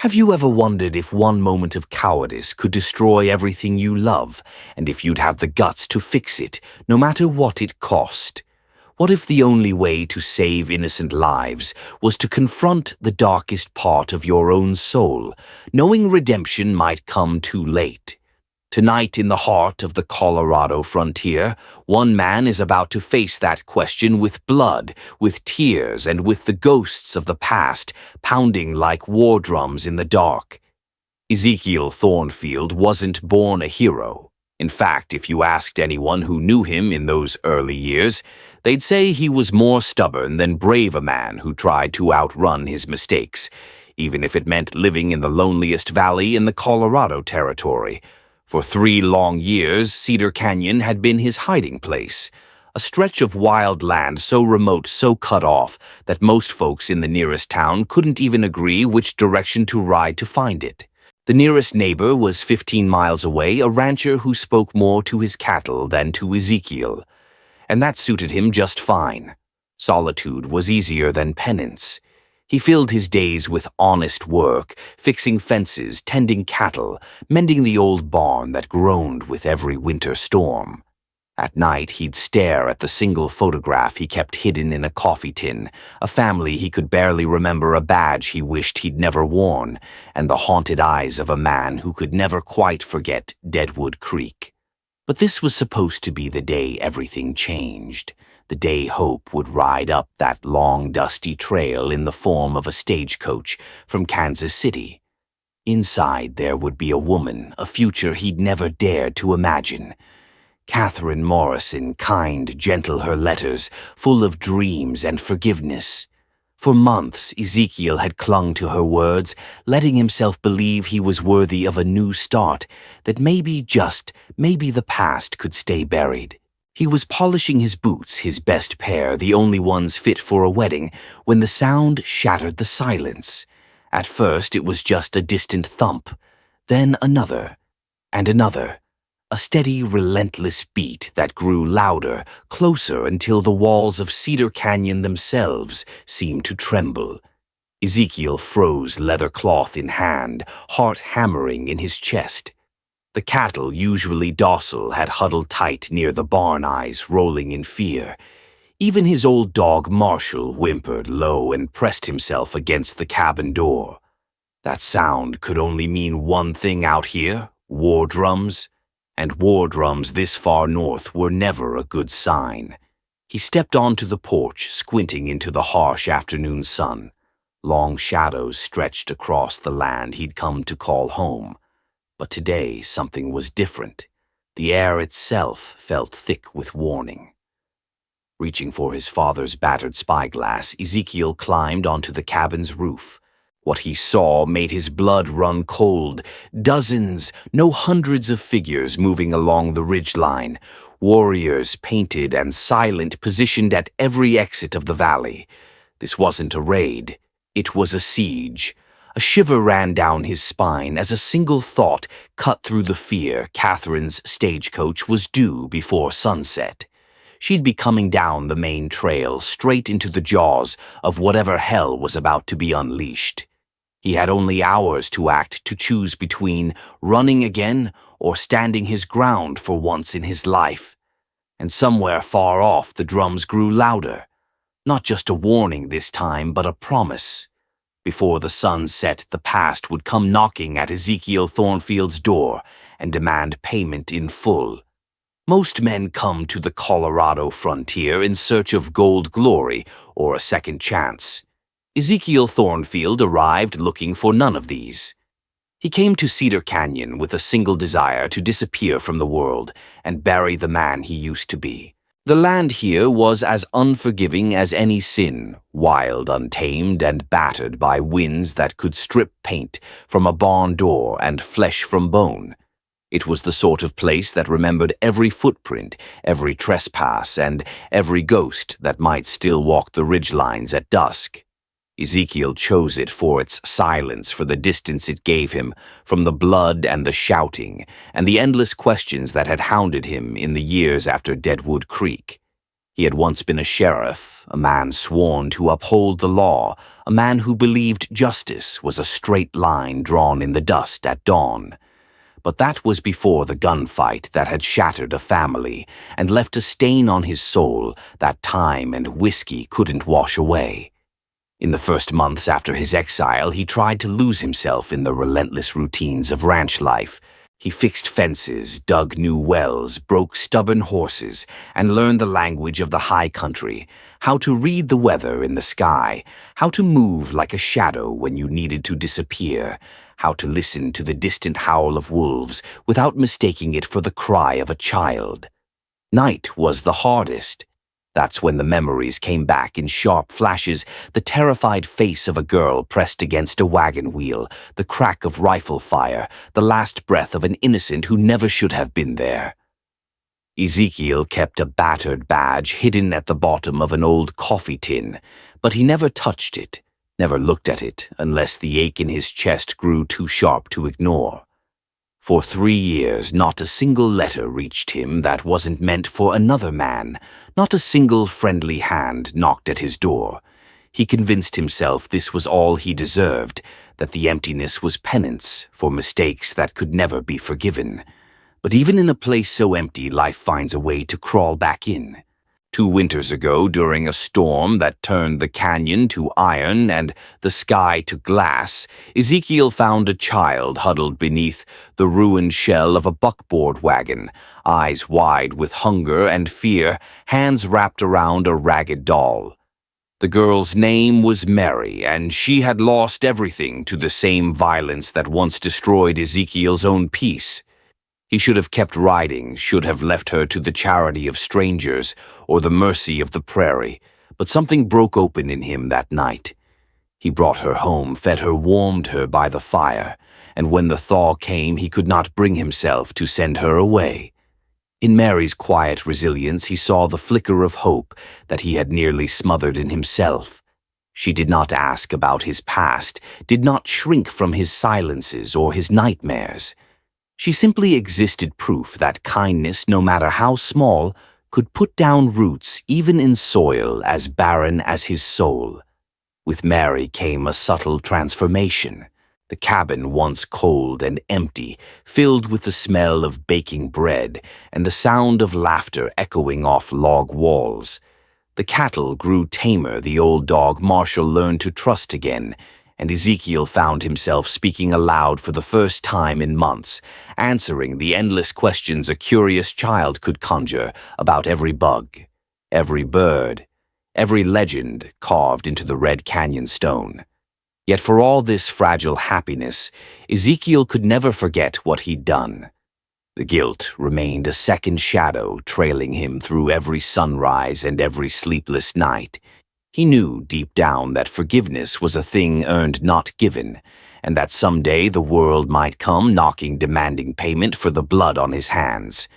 Have you ever wondered if one moment of cowardice could destroy everything you love, and if you'd have the guts to fix it, no matter what it cost? What if the only way to save innocent lives was to confront the darkest part of your own soul, knowing redemption might come too late? Tonight, in the heart of the Colorado frontier, one man is about to face that question with blood, with tears, and with the ghosts of the past pounding like war drums in the dark. Ezekiel Thornfield wasn't born a hero. In fact, if you asked anyone who knew him in those early years, they'd say he was more stubborn than brave a man who tried to outrun his mistakes, even if it meant living in the loneliest valley in the Colorado Territory. For 3 long years, Cedar Canyon had been his hiding place, a stretch of wild land so remote, so cut off, that most folks in the nearest town couldn't even agree which direction to ride to find it. The nearest neighbor was 15 miles away, a rancher who spoke more to his cattle than to Ezekiel. And that suited him just fine. Solitude was easier than penance. He filled his days with honest work, fixing fences, tending cattle, mending the old barn that groaned with every winter storm. At night, he'd stare at the single photograph he kept hidden in a coffee tin, a family he could barely remember, a badge he wished he'd never worn, and the haunted eyes of a man who could never quite forget Deadwood Creek. But this was supposed to be the day everything changed. The day hope would ride up that long, dusty trail in the form of a stagecoach from Kansas City. Inside there would be a woman, a future he'd never dared to imagine. Catherine Morrison, kind, gentle, her letters, full of dreams and forgiveness. For months, Ezekiel had clung to her words, letting himself believe he was worthy of a new start, that maybe the past could stay buried. He was polishing his boots, his best pair, the only ones fit for a wedding, when the sound shattered the silence. At first it was just a distant thump, then another, and another. A steady, relentless beat that grew louder, closer, until the walls of Cedar Canyon themselves seemed to tremble. Ezekiel froze, leather cloth in hand, heart hammering in his chest. The cattle, usually docile, had huddled tight near the barn, eyes rolling in fear. Even his old dog Marshall whimpered low and pressed himself against the cabin door. That sound could only mean one thing out here: war drums. And war drums this far north were never a good sign. He stepped onto the porch, squinting into the harsh afternoon sun. Long shadows stretched across the land he'd come to call home. But today something was different. The air itself felt thick with warning. Reaching for his father's battered spyglass, Ezekiel climbed onto the cabin's roof. What he saw made his blood run cold. Dozens, no hundreds of figures moving along the ridgeline. Warriors, painted and silent, positioned at every exit of the valley. This wasn't a raid. It was a siege. A shiver ran down his spine as a single thought cut through the fear. Catherine's stagecoach was due before sunset. She'd be coming down the main trail, straight into the jaws of whatever hell was about to be unleashed. He had only hours to act, to choose between running again or standing his ground for once in his life. And somewhere far off the drums grew louder. Not just a warning this time, but a promise. Before the sun set, the past would come knocking at Ezekiel Thornfield's door and demand payment in full. Most men come to the Colorado frontier in search of gold glory or a second chance. Ezekiel Thornfield arrived looking for none of these. He came to Cedar Canyon with a single desire: to disappear from the world and bury the man he used to be. The land here was as unforgiving as any sin, wild, untamed, and battered by winds that could strip paint from a barn door and flesh from bone. It was the sort of place that remembered every footprint, every trespass, and every ghost that might still walk the ridgelines at dusk. Ezekiel chose it for its silence, for the distance it gave him from the blood and the shouting and the endless questions that had hounded him in the years after Deadwood Creek. He had once been a sheriff, a man sworn to uphold the law, a man who believed justice was a straight line drawn in the dust at dawn. But that was before the gunfight that had shattered a family and left a stain on his soul that time and whiskey couldn't wash away. In the first months after his exile, he tried to lose himself in the relentless routines of ranch life. He fixed fences, dug new wells, broke stubborn horses, and learned the language of the high country, how to read the weather in the sky, how to move like a shadow when you needed to disappear, how to listen to the distant howl of wolves without mistaking it for the cry of a child. Night was the hardest. That's when the memories came back in sharp flashes, the terrified face of a girl pressed against a wagon wheel, the crack of rifle fire, the last breath of an innocent who never should have been there. Ezekiel kept a battered badge hidden at the bottom of an old coffee tin, but he never touched it, never looked at it unless the ache in his chest grew too sharp to ignore. For 3 years, not a single letter reached him that wasn't meant for another man. Not a single friendly hand knocked at his door. He convinced himself this was all he deserved, that the emptiness was penance for mistakes that could never be forgiven. But even in a place so empty, life finds a way to crawl back in. 2 winters ago, during a storm that turned the canyon to iron and the sky to glass, Ezekiel found a child huddled beneath the ruined shell of a buckboard wagon, eyes wide with hunger and fear, hands wrapped around a ragged doll. The girl's name was Mary, and she had lost everything to the same violence that once destroyed Ezekiel's own peace. He should have kept riding, should have left her to the charity of strangers or the mercy of the prairie, but something broke open in him that night. He brought her home, fed her, warmed her by the fire, and when the thaw came, he could not bring himself to send her away. In Mary's quiet resilience, he saw the flicker of hope that he had nearly smothered in himself. She did not ask about his past, did not shrink from his silences or his nightmares. She simply existed, proof that kindness, no matter how small, could put down roots even in soil as barren as his soul. With Mary came a subtle transformation. The cabin, once cold and empty, filled with the smell of baking bread and the sound of laughter echoing off log walls. The cattle grew tamer, the old dog Marshall learned to trust again, and Ezekiel found himself speaking aloud for the first time in months, answering the endless questions a curious child could conjure about every bug, every bird, every legend carved into the Red Canyon stone. Yet for all this fragile happiness, Ezekiel could never forget what he'd done. The guilt remained a second shadow trailing him through every sunrise and every sleepless night. He knew deep down that forgiveness was a thing earned, not given, and that someday the world might come knocking, demanding payment for the blood on his hands.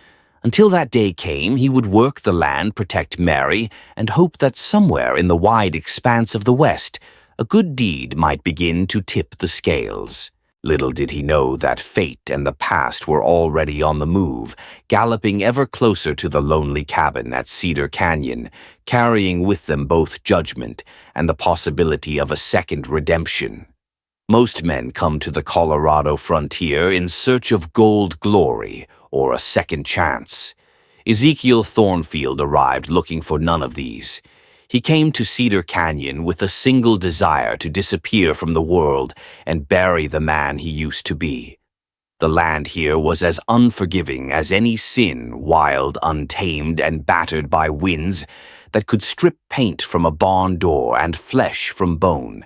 Until that day came, he would work the land, protect Mary, and hope that somewhere in the wide expanse of the West, a good deed might begin to tip the scales. Little did he know that fate and the past were already on the move, galloping ever closer to the lonely cabin at Cedar Canyon, carrying with them both judgment and the possibility of a second redemption. Most men come to the Colorado frontier in search of gold glory or a second chance. Ezekiel Thornfield arrived looking for none of these. He came to Cedar Canyon with a single desire to disappear from the world and bury the man he used to be. The land here was as unforgiving as any sin, wild, untamed, and battered by winds that could strip paint from a barn door and flesh from bone.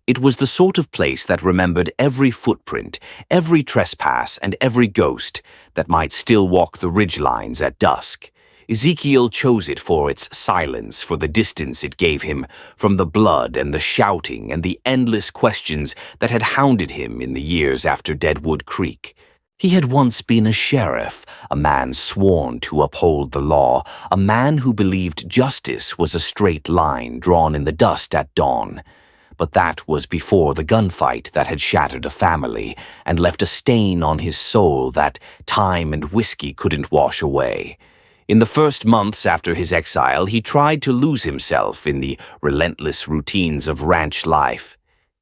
It was the sort of place that remembered every footprint, every trespass, and every ghost that might still walk the ridgelines at dusk. Ezekiel chose it for its silence, for the distance it gave him from the blood and the shouting and the endless questions that had hounded him in the years after Deadwood Creek. He had once been a sheriff, a man sworn to uphold the law, a man who believed justice was a straight line drawn in the dust at dawn. But that was before the gunfight that had shattered a family and left a stain on his soul that time and whiskey couldn't wash away. In the first months after his exile, he tried to lose himself in the relentless routines of ranch life.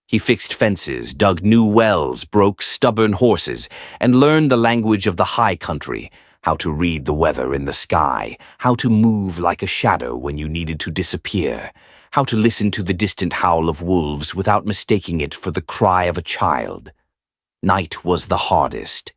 He fixed fences, dug new wells, broke stubborn horses, and learned the language of the high country, how to read the weather in the sky, how to move like a shadow when you needed to disappear, how to listen to the distant howl of wolves without mistaking it for the cry of a child. Night was the hardest.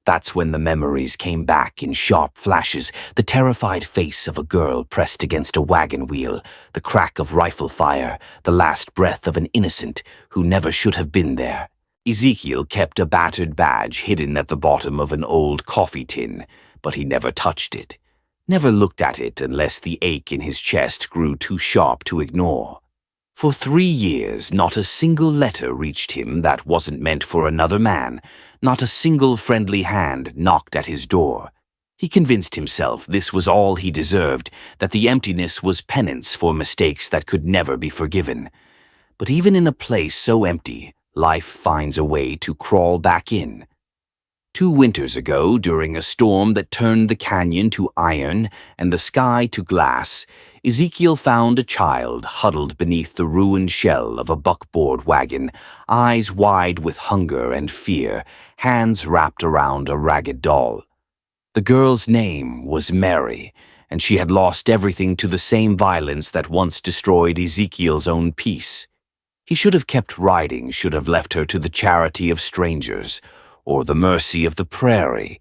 That's when the memories came back in sharp flashes, the terrified face of a girl pressed against a wagon wheel, the crack of rifle fire, the last breath of an innocent who never should have been there. Ezekiel kept a battered badge hidden at the bottom of an old coffee tin, but he never touched it, never looked at it unless the ache in his chest grew too sharp to ignore. For 3 years, not a single letter reached him that wasn't meant for another man. Not a single friendly hand knocked at his door. He convinced himself this was all he deserved, that the emptiness was penance for mistakes that could never be forgiven. But even in a place so empty, life finds a way to crawl back in. 2 winters ago, during a storm that turned the canyon to iron and the sky to glass, Ezekiel found a child huddled beneath the ruined shell of a buckboard wagon, eyes wide with hunger and fear, hands wrapped around a ragged doll. The girl's name was Mary, and she had lost everything to the same violence that once destroyed Ezekiel's own peace. He should have kept riding, should have left her to the charity of strangers, or the mercy of the prairie.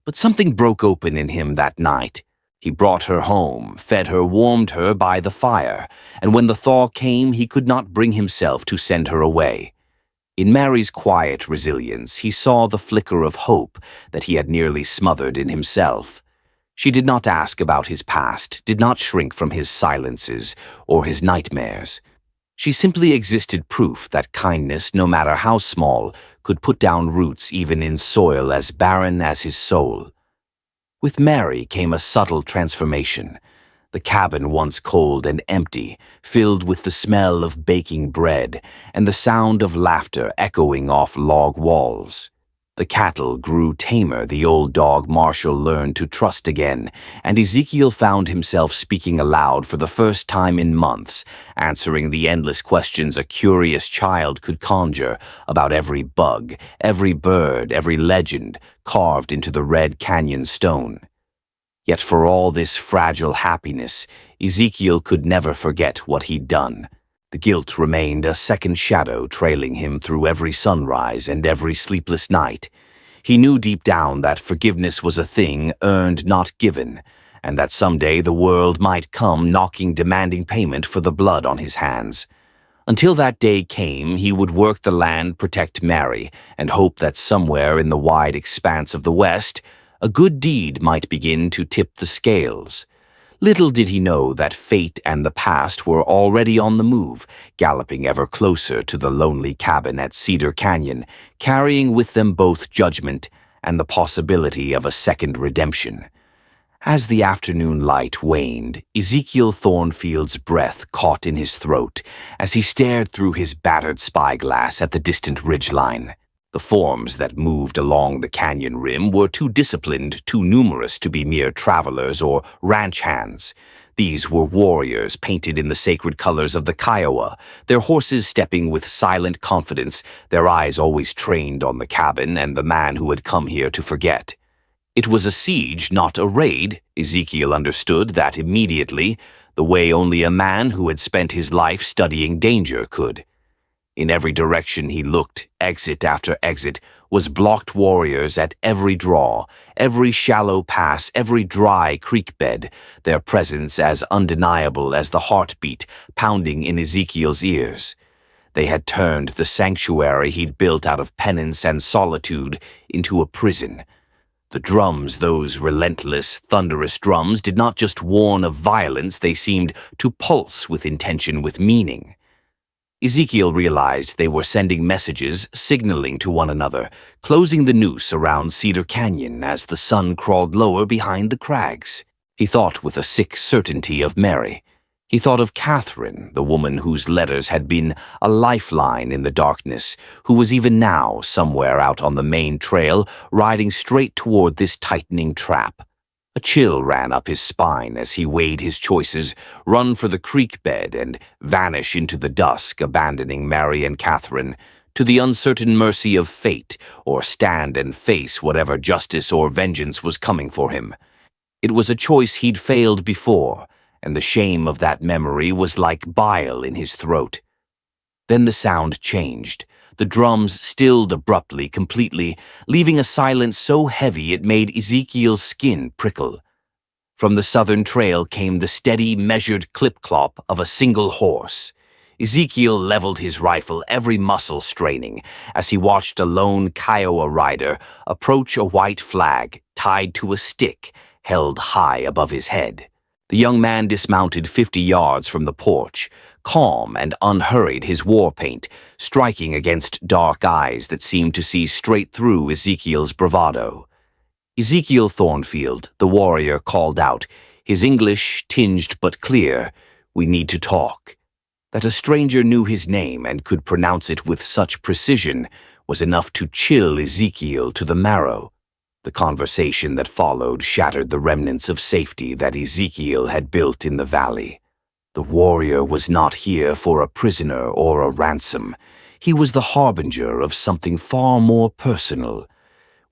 But something broke open in him that night. He brought her home, fed her, warmed her by the fire, and when the thaw came, he could not bring himself to send her away. In Mary's quiet resilience, he saw the flicker of hope that he had nearly smothered in himself. She did not ask about his past, did not shrink from his silences or his nightmares. She simply existed, proof that kindness, no matter how small, could put down roots even in soil as barren as his soul. With Mary came a subtle transformation. The cabin, once cold and empty, filled with the smell of baking bread and the sound of laughter echoing off log walls. The cattle grew tamer, the old dog Marshall learned to trust again, and Ezekiel found himself speaking aloud for the first time in months, answering the endless questions a curious child could conjure about every bug, every bird, every legend carved into the red canyon stone. Yet for all this fragile happiness, Ezekiel could never forget what he'd done. The guilt remained a second shadow trailing him through every sunrise and every sleepless night. He knew deep down that forgiveness was a thing earned, not given, and that someday the world might come knocking, demanding payment for the blood on his hands. Until that day came, he would work the land, protect Mary, and hope that somewhere in the wide expanse of the West, a good deed might begin to tip the scales. Little did he know that fate and the past were already on the move, galloping ever closer to the lonely cabin at Cedar Canyon, carrying with them both judgment and the possibility of a second redemption. As the afternoon light waned, Ezekiel Thornfield's breath caught in his throat as he stared through his battered spyglass at the distant ridgeline. The forms that moved along the canyon rim were too disciplined, too numerous to be mere travelers or ranch hands. These were warriors painted in the sacred colors of the Kiowa, their horses stepping with silent confidence, their eyes always trained on the cabin and the man who had come here to forget. It was a siege, not a raid. Ezekiel understood that immediately, the way only a man who had spent his life studying danger could. In every direction he looked, exit after exit, was blocked warriors at every draw, every shallow pass, every dry creek bed, their presence as undeniable as the heartbeat pounding in Ezekiel's ears. They had turned the sanctuary he'd built out of penance and solitude into a prison. The drums, those relentless, thunderous drums, did not just warn of violence, they seemed to pulse with intention, with meaning. Ezekiel realized they were sending messages, signaling to one another, closing the noose around Cedar Canyon as the sun crawled lower behind the crags. He thought with a sick certainty of Mary. He thought of Catherine, the woman whose letters had been a lifeline in the darkness, who was even now somewhere out on the main trail, riding straight toward this tightening trap. A chill ran up his spine as he weighed his choices: run for the creek bed and vanish into the dusk, abandoning Mary and Catherine to the uncertain mercy of fate, or stand and face whatever justice or vengeance was coming for him. It was a choice he'd failed before, and the shame of that memory was like bile in his throat. Then the sound changed. The drums stilled abruptly, completely, leaving a silence so heavy it made Ezekiel's skin prickle. From the southern trail came the steady, measured clip-clop of a single horse. Ezekiel leveled his rifle, every muscle straining, as he watched a lone Kiowa rider approach a white flag tied to a stick held high above his head. The young man dismounted 50 yards from the porch, calm and unhurried, his war paint striking against dark eyes that seemed to see straight through Ezekiel's bravado. "Ezekiel Thornfield," the warrior called out, his English tinged but clear. "We need to talk." That a stranger knew his name and could pronounce it with such precision was enough to chill Ezekiel to the marrow. The conversation that followed shattered the remnants of safety that Ezekiel had built in the valley. The warrior was not here for a prisoner or a ransom. He was the harbinger of something far more personal.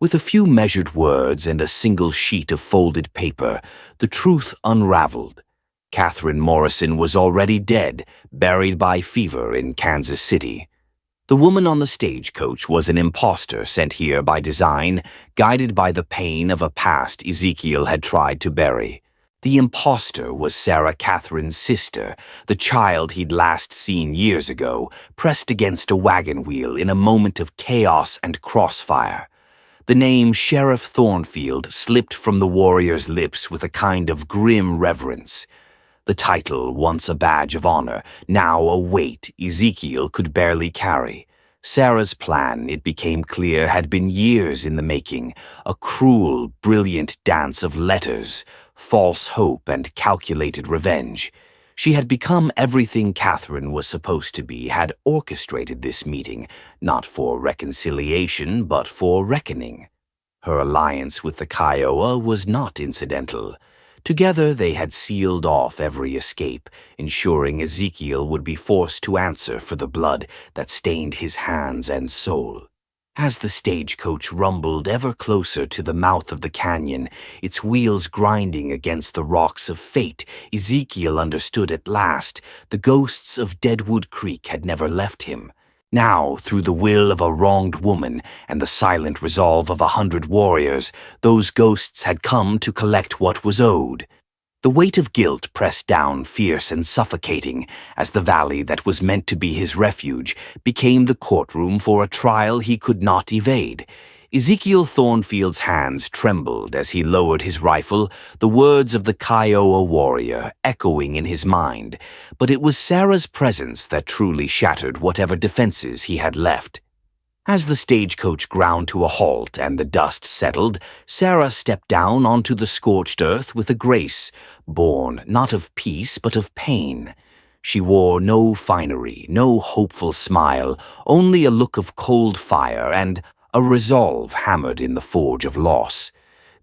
With a few measured words and a single sheet of folded paper, the truth unraveled. Catherine Morrison was already dead, buried by fever in Kansas City. The woman on the stagecoach was an imposter sent here by design, guided by the pain of a past Ezekiel had tried to bury. The imposter was Sarah Catherine's sister, the child he'd last seen years ago, pressed against a wagon wheel in a moment of chaos and crossfire. The name Sheriff Thornfield slipped from the warrior's lips with a kind of grim reverence. The title, once a badge of honor, now a weight Ezekiel could barely carry. Sarah's plan, it became clear, had been years in the making, a cruel, brilliant dance of letters, false hope and calculated revenge. She had become everything Catherine was supposed to be, had orchestrated this meeting, not for reconciliation, but for reckoning. Her alliance with the Kiowa was not incidental. Together they had sealed off every escape, ensuring Ezekiel would be forced to answer for the blood that stained his hands and soul. As the stagecoach rumbled ever closer to the mouth of the canyon, its wheels grinding against the rocks of fate, Ezekiel understood at last the ghosts of Deadwood Creek had never left him. Now, through the will of a wronged woman and the silent resolve of 100 warriors, those ghosts had come to collect what was owed. The weight of guilt pressed down fierce and suffocating as the valley that was meant to be his refuge became the courtroom for a trial he could not evade. Ezekiel Thornfield's hands trembled as he lowered his rifle, the words of the Kiowa warrior echoing in his mind, but it was Sarah's presence that truly shattered whatever defenses he had left. As the stagecoach ground to a halt and the dust settled, Sarah stepped down onto the scorched earth with a grace, born not of peace but of pain. She wore no finery, no hopeful smile, only a look of cold fire and a resolve hammered in the forge of loss.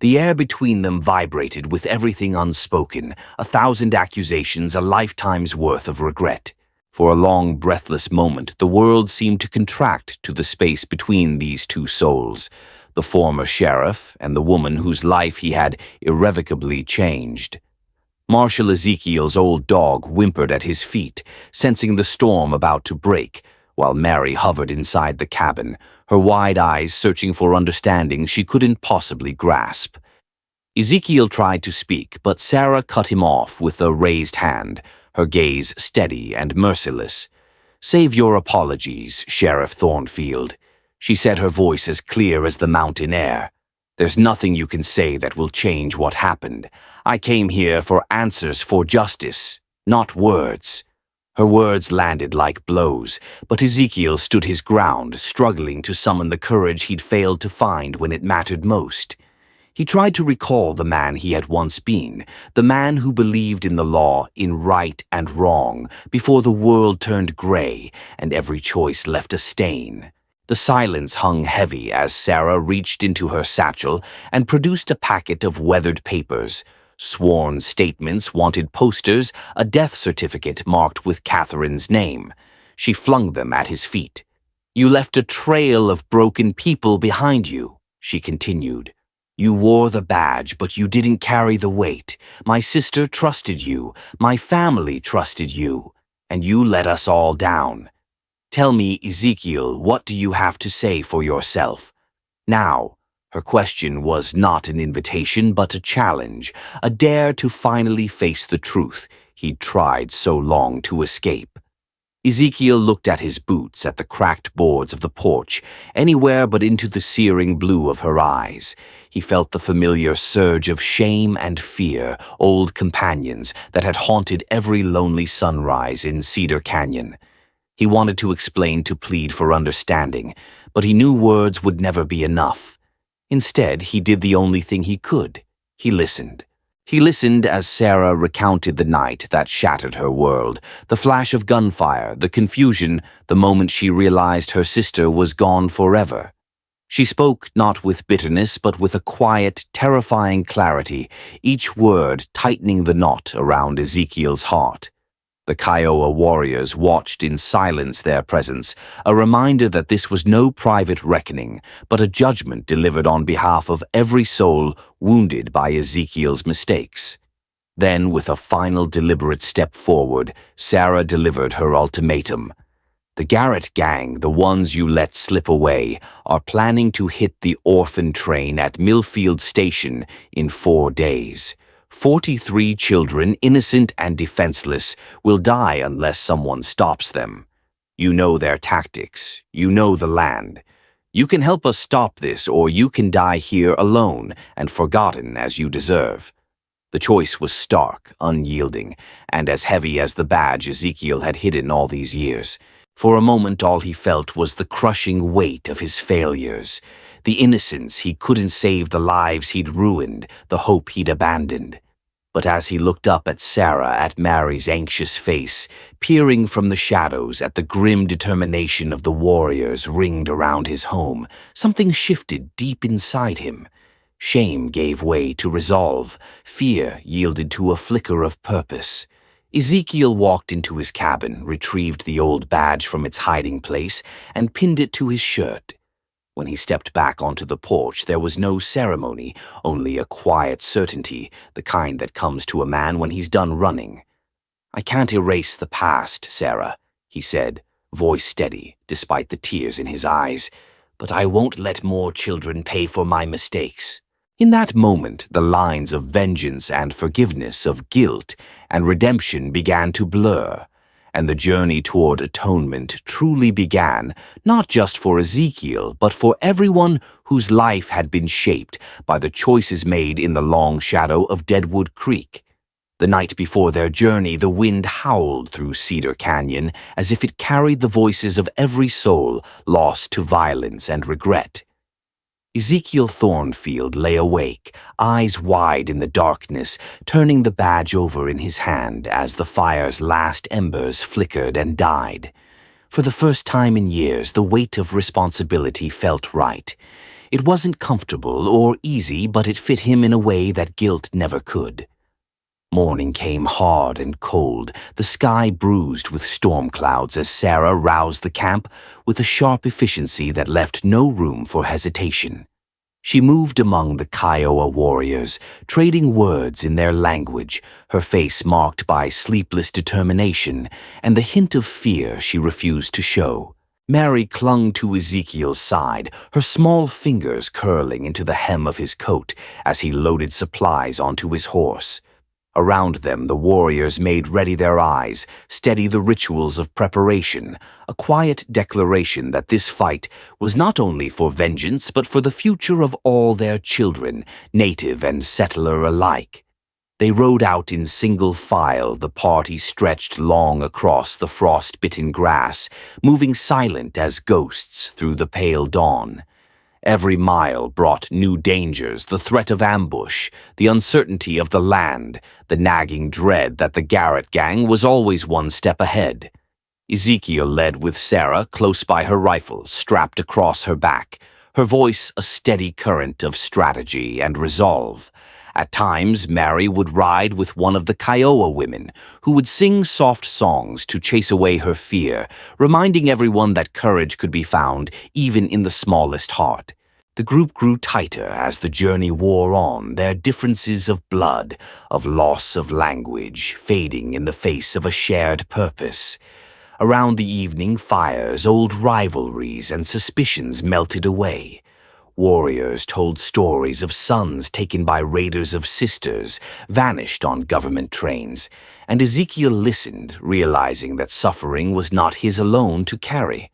The air between them vibrated with everything unspoken, 1,000 accusations, a lifetime's worth of regret. For a long, breathless moment, the world seemed to contract to the space between these two souls, the former sheriff and the woman whose life he had irrevocably changed. Marshal Ezekiel's old dog whimpered at his feet, sensing the storm about to break, while Mary hovered inside the cabin, her wide eyes searching for understanding she couldn't possibly grasp. Ezekiel tried to speak, but Sarah cut him off with a raised hand, her gaze steady and merciless. "Save your apologies, Sheriff Thornfield," she said, her voice as clear as the mountain air. "There's nothing you can say that will change what happened. I came here for answers, for justice, not words." Her words landed like blows, but Ezekiel stood his ground, struggling to summon the courage he'd failed to find when it mattered most. He tried to recall the man he had once been, the man who believed in the law, in right and wrong, before the world turned gray and every choice left a stain. The silence hung heavy as Sarah reached into her satchel and produced a packet of weathered papers, sworn statements, wanted posters, a death certificate marked with Catherine's name. She flung them at his feet. "You left a trail of broken people behind you," she continued. "You wore the badge, but you didn't carry the weight. My sister trusted you, my family trusted you, and you let us all down. Tell me, Ezekiel, what do you have to say for yourself?" Now, her question was not an invitation but a challenge, a dare to finally face the truth he'd tried so long to escape. Ezekiel looked at his boots, at the cracked boards of the porch, anywhere but into the searing blue of her eyes. He felt the familiar surge of shame and fear, old companions that had haunted every lonely sunrise in Cedar Canyon. He wanted to explain, to plead for understanding, but he knew words would never be enough. Instead, he did the only thing he could. He listened. He listened as Sarah recounted the night that shattered her world, the flash of gunfire, the confusion, the moment she realized her sister was gone forever. She spoke not with bitterness but with a quiet, terrifying clarity, each word tightening the knot around Ezekiel's heart. The Kiowa warriors watched in silence their presence, a reminder that this was no private reckoning, but a judgment delivered on behalf of every soul wounded by Ezekiel's mistakes. Then, with a final deliberate step forward, Sarah delivered her ultimatum. "The Garrett gang, the ones you let slip away, are planning to hit the orphan train at Millfield Station in 4 days. 43 children, innocent and defenseless, will die unless someone stops them. You know their tactics. You know the land. You can help us stop this, or you can die here alone and forgotten as you deserve." The choice was stark, unyielding, and as heavy as the badge Ezekiel had hidden all these years. For a moment all he felt was the crushing weight of his failures, the innocence he couldn't save, the lives he'd ruined, the hope he'd abandoned. But as he looked up at Sarah, at Mary's anxious face, peering from the shadows at the grim determination of the warriors ringed around his home, something shifted deep inside him. Shame gave way to resolve. Fear yielded to a flicker of purpose. Ezekiel walked into his cabin, retrieved the old badge from its hiding place, and pinned it to his shirt. When he stepped back onto the porch, there was no ceremony, only a quiet certainty, the kind that comes to a man when he's done running. "I can't erase the past, Sarah," he said, voice steady, despite the tears in his eyes, "but I won't let more children pay for my mistakes." In that moment, the lines of vengeance and forgiveness, of guilt and redemption began to blur, and the journey toward atonement truly began, not just for Ezekiel, but for everyone whose life had been shaped by the choices made in the long shadow of Deadwood Creek. The night before their journey, the wind howled through Cedar Canyon as if it carried the voices of every soul lost to violence and regret. Ezekiel Thornfield lay awake, eyes wide in the darkness, turning the badge over in his hand as the fire's last embers flickered and died. For the first time in years, the weight of responsibility felt right. It wasn't comfortable or easy, but it fit him in a way that guilt never could. Morning came hard and cold, the sky bruised with storm clouds as Sarah roused the camp with a sharp efficiency that left no room for hesitation. She moved among the Kiowa warriors, trading words in their language, her face marked by sleepless determination and the hint of fear she refused to show. Mary clung to Ezekiel's side, her small fingers curling into the hem of his coat as he loaded supplies onto his horse. Around them, the warriors made ready their eyes, steady the rituals of preparation, a quiet declaration that this fight was not only for vengeance but for the future of all their children, native and settler alike. They rode out in single file, the party stretched long across the frost-bitten grass, moving silent as ghosts through the pale dawn. Every mile brought new dangers, the threat of ambush, the uncertainty of the land, the nagging dread that the Garrett gang was always one step ahead. Ezekiel led with Sarah close by her rifle, strapped across her back, her voice a steady current of strategy and resolve. At times, Mary would ride with one of the Kiowa women, who would sing soft songs to chase away her fear, reminding everyone that courage could be found even in the smallest heart. The group grew tighter as the journey wore on, their differences of blood, of loss of language, fading in the face of a shared purpose. Around the evening fires, old rivalries and suspicions melted away. Warriors told stories of sons taken by raiders of sisters, vanished on government trains, and Ezekiel listened, realizing that suffering was not his alone to carry.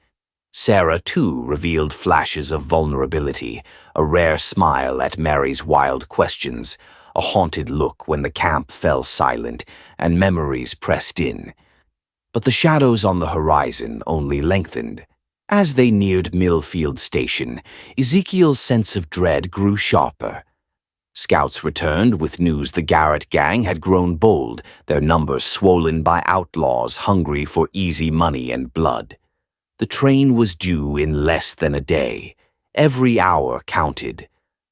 Sarah, too, revealed flashes of vulnerability, a rare smile at Mary's wild questions, a haunted look when the camp fell silent and memories pressed in. But the shadows on the horizon only lengthened. As they neared Millfield Station, Ezekiel's sense of dread grew sharper. Scouts returned with news the Garrett gang had grown bold, their numbers swollen by outlaws hungry for easy money and blood. The train was due in less than a day. Every hour counted.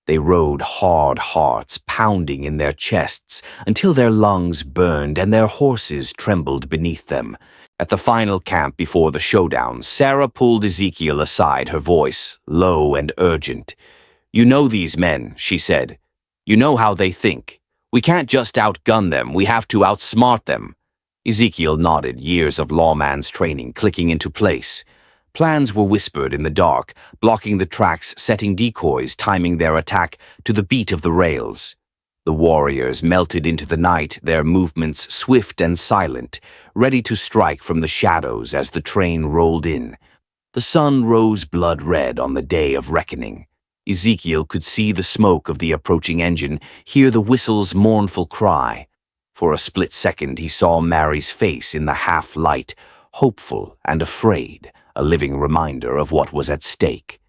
They rode hard hearts pounding in their chests until their lungs burned and their horses trembled beneath them. At the final camp before the showdown, Sarah pulled Ezekiel aside, her voice low and urgent. "You know these men," she said. "You know how they think. We can't just outgun them, we have to outsmart them." Ezekiel nodded, years of lawman's training clicking into place. Plans were whispered in the dark, blocking the tracks, setting decoys, timing their attack to the beat of the rails. The warriors melted into the night, their movements swift and silent, ready to strike from the shadows as the train rolled in. The sun rose blood red on the day of reckoning. Ezekiel could see the smoke of the approaching engine, hear the whistle's mournful cry. For a split second he saw Mary's face in the half-light, hopeful and afraid, a living reminder of what was at stake.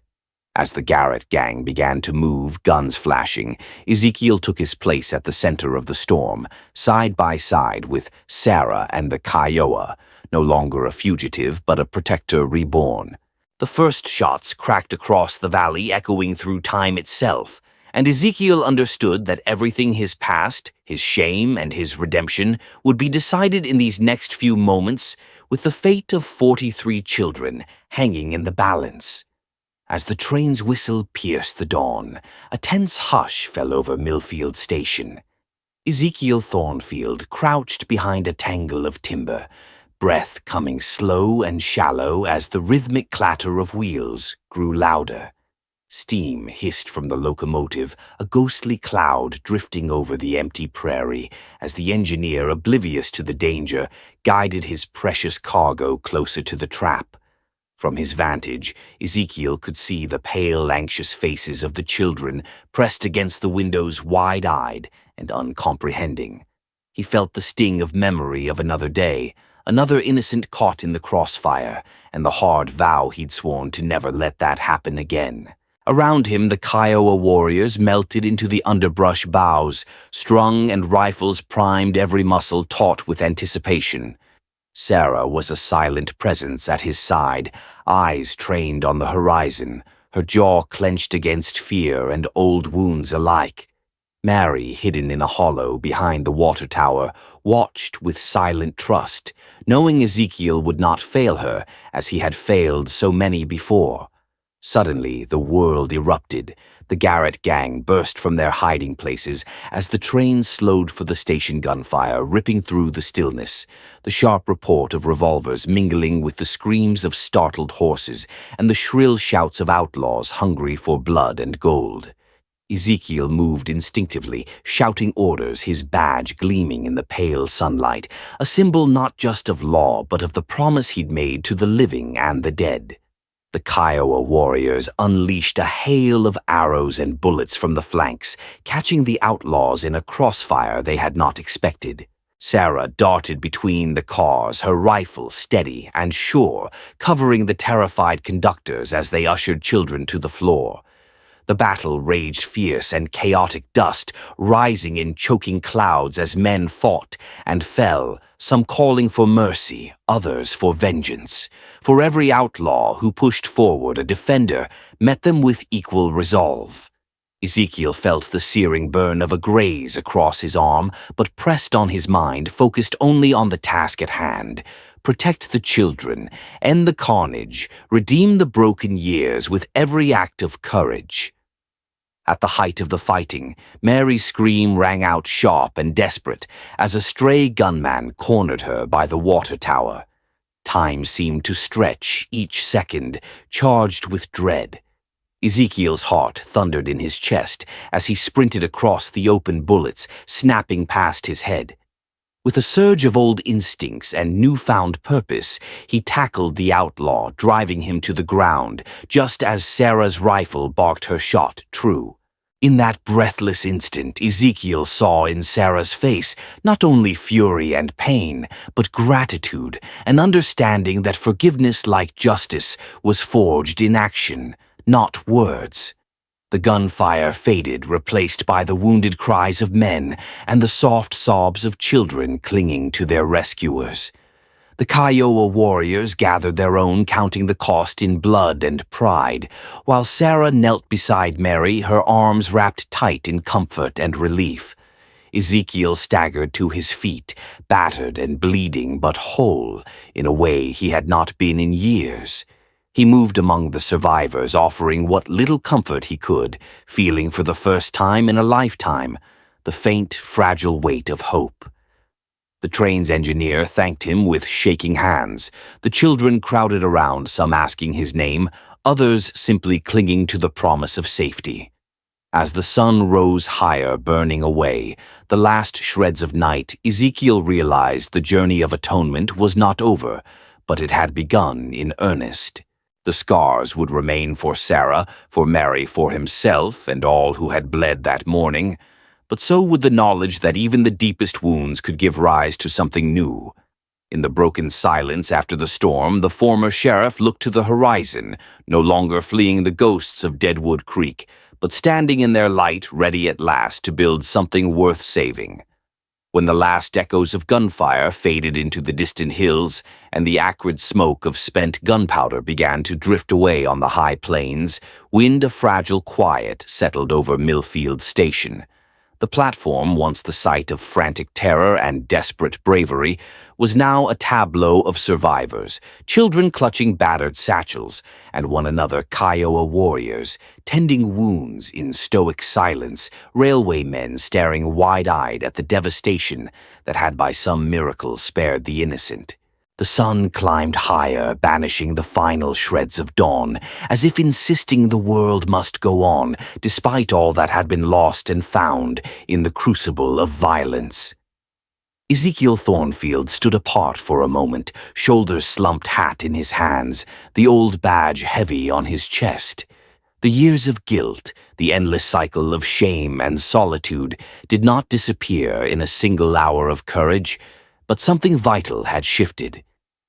As the Garrett gang began to move, guns flashing, Ezekiel took his place at the center of the storm, side by side with Sarah and the Kiowa, no longer a fugitive but a protector reborn. The first shots cracked across the valley, echoing through time itself, and Ezekiel understood that everything his past, his shame, and his redemption would be decided in these next few moments, with the fate of 43 children hanging in the balance. As the train's whistle pierced the dawn, a tense hush fell over Millfield Station. Ezekiel Thornfield crouched behind a tangle of timber, breath coming slow and shallow as the rhythmic clatter of wheels grew louder. Steam hissed from the locomotive, a ghostly cloud drifting over the empty prairie as the engineer, oblivious to the danger, guided his precious cargo closer to the trap. From his vantage, Ezekiel could see the pale, anxious faces of the children pressed against the windows, wide-eyed and uncomprehending. He felt the sting of memory of another day, another innocent caught in the crossfire, and the hard vow he'd sworn to never let that happen again. Around him, the Kiowa warriors melted into the underbrush boughs, strung and rifles primed, every muscle taut with anticipation. Sarah was a silent presence at his side, eyes trained on the horizon, her jaw clenched against fear and old wounds alike. Mary, hidden in a hollow behind the water tower, watched with silent trust, knowing Ezekiel would not fail her as he had failed so many before. Suddenly, the world erupted. The Garrett gang burst from their hiding places as the train slowed for the station gunfire, ripping through the stillness, the sharp report of revolvers mingling with the screams of startled horses and the shrill shouts of outlaws hungry for blood and gold. Ezekiel moved instinctively, shouting orders, his badge gleaming in the pale sunlight, a symbol not just of law but of the promise he'd made to the living and the dead. The Kiowa warriors unleashed a hail of arrows and bullets from the flanks, catching the outlaws in a crossfire they had not expected. Sarah darted between the cars, her rifle steady and sure, covering the terrified conductors as they ushered children to the floor. The battle raged fierce and chaotic dust, rising in choking clouds as men fought and fell, some calling for mercy, others for vengeance. For every outlaw who pushed forward, a defender met them with equal resolve. Ezekiel felt the searing burn of a graze across his arm, but pressed on his mind, focused only on the task at hand. Protect the children, end the carnage, redeem the broken years with every act of courage. At the height of the fighting, Mary's scream rang out sharp and desperate as a stray gunman cornered her by the water tower. Time seemed to stretch, each second, charged with dread. Ezekiel's heart thundered in his chest as he sprinted across the open bullets, snapping past his head. With a surge of old instincts and newfound purpose, he tackled the outlaw, driving him to the ground, just as Sarah's rifle barked her shot true. In that breathless instant, Ezekiel saw in Sarah's face not only fury and pain, but gratitude, an understanding that forgiveness, like justice, was forged in action, not words. The gunfire faded, replaced by the wounded cries of men and the soft sobs of children clinging to their rescuers. The Kiowa warriors gathered their own, counting the cost in blood and pride, while Sarah knelt beside Mary, her arms wrapped tight in comfort and relief. Ezekiel staggered to his feet, battered and bleeding but whole, in a way he had not been in years. He moved among the survivors, offering what little comfort he could, feeling for the first time in a lifetime the faint, fragile weight of hope. The train's engineer thanked him with shaking hands. The children crowded around, some asking his name, others simply clinging to the promise of safety. As the sun rose higher, burning away, the last shreds of night, Ezekiel realized the journey of atonement was not over, but it had begun in earnest. The scars would remain for Sarah, for Mary, for himself, and all who had bled that morning. But so would the knowledge that even the deepest wounds could give rise to something new. In the broken silence after the storm, the former sheriff looked to the horizon, no longer fleeing the ghosts of Deadwood Creek, but standing in their light, ready at last to build something worth saving. When the last echoes of gunfire faded into the distant hills and the acrid smoke of spent gunpowder began to drift away on the high plains, a fragile quiet settled over Millfield Station. The platform, once the site of frantic terror and desperate bravery, was now a tableau of survivors, children clutching battered satchels, and one another Kiowa warriors, tending wounds in stoic silence, railwaymen staring wide-eyed at the devastation that had by some miracle spared the innocent. The sun climbed higher, banishing the final shreds of dawn, as if insisting the world must go on, despite all that had been lost and found in the crucible of violence. Ezekiel Thornfield stood apart for a moment, shoulders slumped, hat in his hands, the old badge heavy on his chest. The years of guilt, the endless cycle of shame and solitude, did not disappear in a single hour of courage, but something vital had shifted.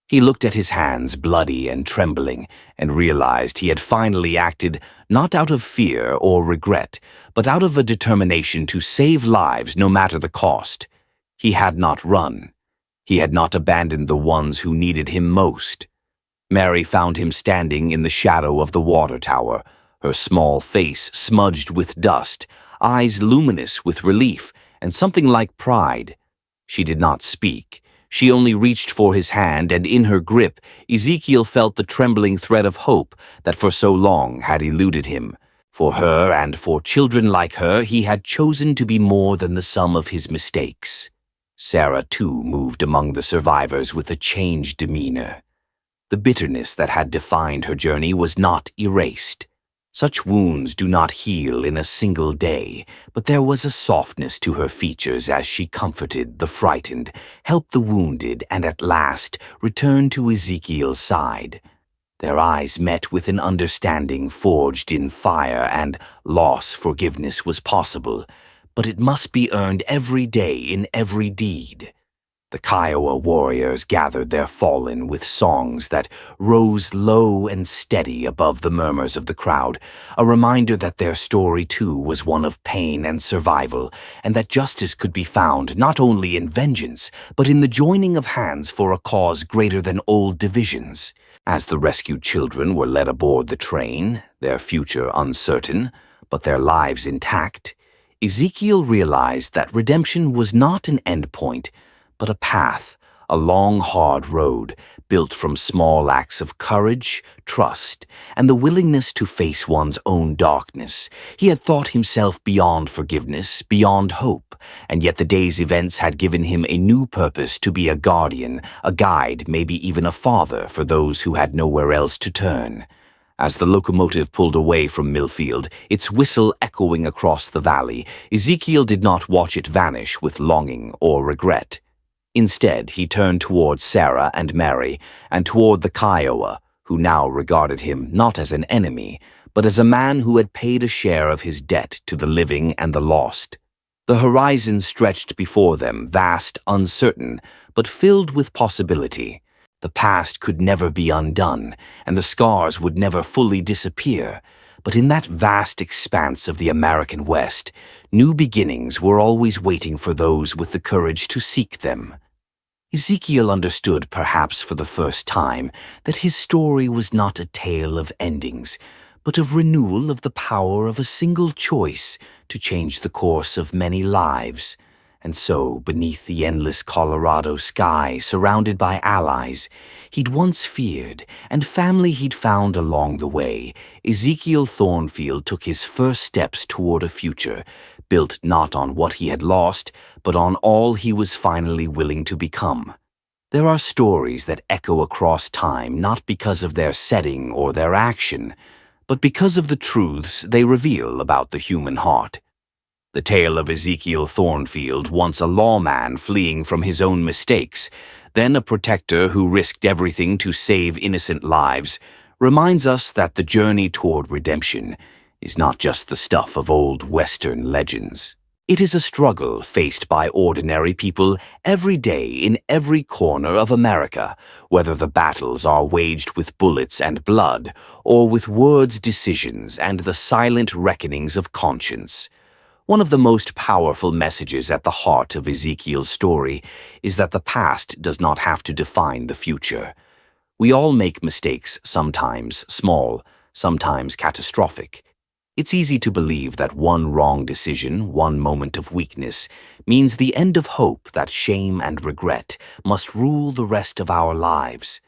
He looked at his hands, bloody and trembling, and realized he had finally acted not out of fear or regret, but out of a determination to save lives no matter the cost. He had not run. He had not abandoned the ones who needed him most. Mary found him standing in the shadow of the water tower, her small face smudged with dust, eyes luminous with relief and something like pride. She did not speak. She only reached for his hand, and in her grip, Ezekiel felt the trembling thread of hope that for so long had eluded him. For her and for children like her, he had chosen to be more than the sum of his mistakes. Sarah, too, moved among the survivors with a changed demeanor. The bitterness that had defined her journey was not erased. Such wounds do not heal in a single day, but there was a softness to her features as she comforted the frightened, helped the wounded, and at last returned to Ezekiel's side. Their eyes met with an understanding forged in fire, and forgiveness was possible, but it must be earned every day in every deed. The Kiowa warriors gathered their fallen with songs that rose low and steady above the murmurs of the crowd, a reminder that their story too was one of pain and survival, and that justice could be found not only in vengeance, but in the joining of hands for a cause greater than old divisions. As the rescued children were led aboard the train, their future uncertain, but their lives intact, Ezekiel realized that redemption was not an endpoint, but a path, a long, hard road built from small acts of courage, trust, and the willingness to face one's own darkness. He had thought himself beyond forgiveness, beyond hope, and yet the day's events had given him a new purpose to be a guardian, a guide, maybe even a father for those who had nowhere else to turn. As the locomotive pulled away from Millfield, its whistle echoing across the valley, Ezekiel did not watch it vanish with longing or regret. Instead, he turned toward Sarah and Mary, and toward the Kiowa, who now regarded him not as an enemy, but as a man who had paid a share of his debt to the living and the lost. The horizon stretched before them, vast, uncertain, but filled with possibility. The past could never be undone, and the scars would never fully disappear. But in that vast expanse of the American West, new beginnings were always waiting for those with the courage to seek them. Ezekiel understood, perhaps for the first time, that his story was not a tale of endings, but of renewal of the power of a single choice to change the course of many lives. And so, beneath the endless Colorado sky, surrounded by allies he'd once feared and family he'd found along the way, Ezekiel Thornfield took his first steps toward a future, built not on what he had lost, but on all he was finally willing to become. There are stories that echo across time not because of their setting or their action, but because of the truths they reveal about the human heart. The tale of Ezekiel Thornfield, once a lawman fleeing from his own mistakes, then a protector who risked everything to save innocent lives, reminds us that the journey toward redemption is not just the stuff of old Western legends. It is a struggle faced by ordinary people every day in every corner of America, whether the battles are waged with bullets and blood, or with words, decisions, and the silent reckonings of conscience. One of the most powerful messages at the heart of Ezekiel's story is that the past does not have to define the future. We all make mistakes, sometimes small, sometimes catastrophic. It's easy to believe that one wrong decision, one moment of weakness, means the end of hope, that shame and regret must rule the rest of our lives.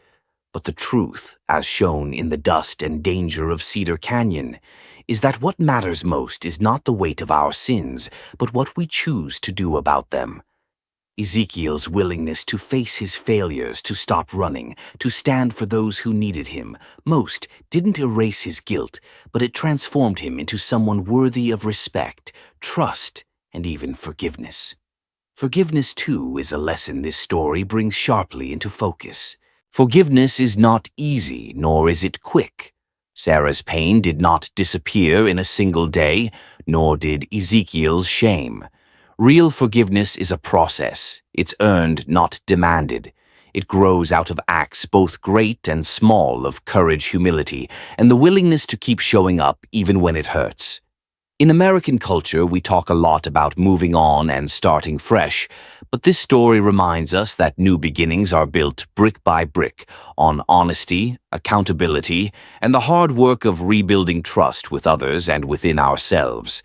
But the truth, as shown in the dust and danger of Cedar Canyon, is that what matters most is not the weight of our sins, but what we choose to do about them. Ezekiel's willingness to face his failures, to stop running, to stand for those who needed him most, didn't erase his guilt, but it transformed him into someone worthy of respect, trust, and even forgiveness. Forgiveness, too, is a lesson this story brings sharply into focus. Forgiveness is not easy, nor is it quick. Sarah's pain did not disappear in a single day, nor did Ezekiel's shame. Real forgiveness is a process. It's earned, not demanded. It grows out of acts both great and small of courage, humility, and the willingness to keep showing up even when it hurts. In American culture, we talk a lot about moving on and starting fresh, but this story reminds us that new beginnings are built brick by brick on honesty, accountability, and the hard work of rebuilding trust with others and within ourselves.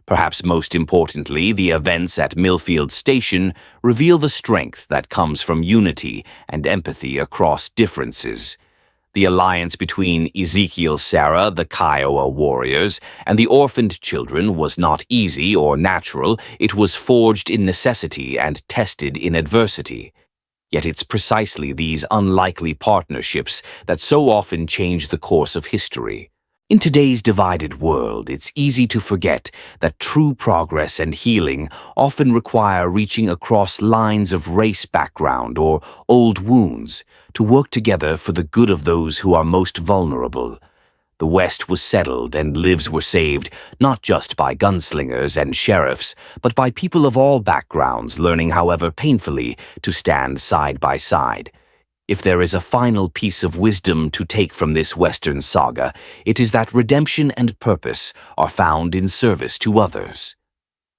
Perhaps most importantly, the events at Millfield Station reveal the strength that comes from unity and empathy across differences. The alliance between Ezekiel, Sarah, the Kiowa warriors, and the orphaned children was not easy or natural. It was forged in necessity and tested in adversity. Yet it's precisely these unlikely partnerships that so often change the course of history. In today's divided world, it's easy to forget that true progress and healing often require reaching across lines of race background or old wounds to work together for the good of those who are most vulnerable. The West was settled and lives were saved not just by gunslingers and sheriffs, but by people of all backgrounds learning, however painfully, to stand side by side. If there is a final piece of wisdom to take from this Western saga, it is that redemption and purpose are found in service to others.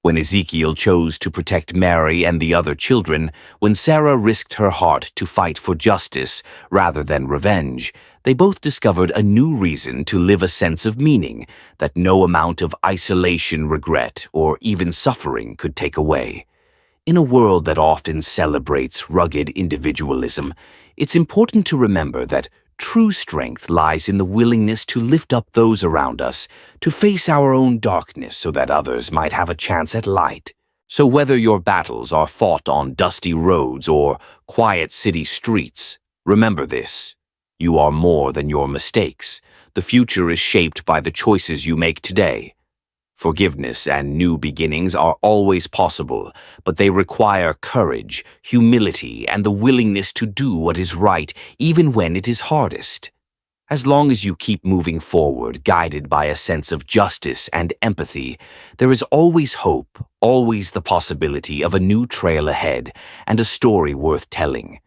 When Ezekiel chose to protect Mary and the other children, when Sarah risked her heart to fight for justice rather than revenge, they both discovered a new reason to live a sense of meaning that no amount of isolation, regret, or even suffering could take away. In a world that often celebrates rugged individualism, it's important to remember that true strength lies in the willingness to lift up those around us, to face our own darkness so that others might have a chance at light. So whether your battles are fought on dusty roads or quiet city streets, remember this: you are more than your mistakes. The future is shaped by the choices you make today. Forgiveness and new beginnings are always possible, but they require courage, humility, and the willingness to do what is right even when it is hardest. As long as you keep moving forward, guided by a sense of justice and empathy, there is always hope, always the possibility of a new trail ahead and a story worth telling.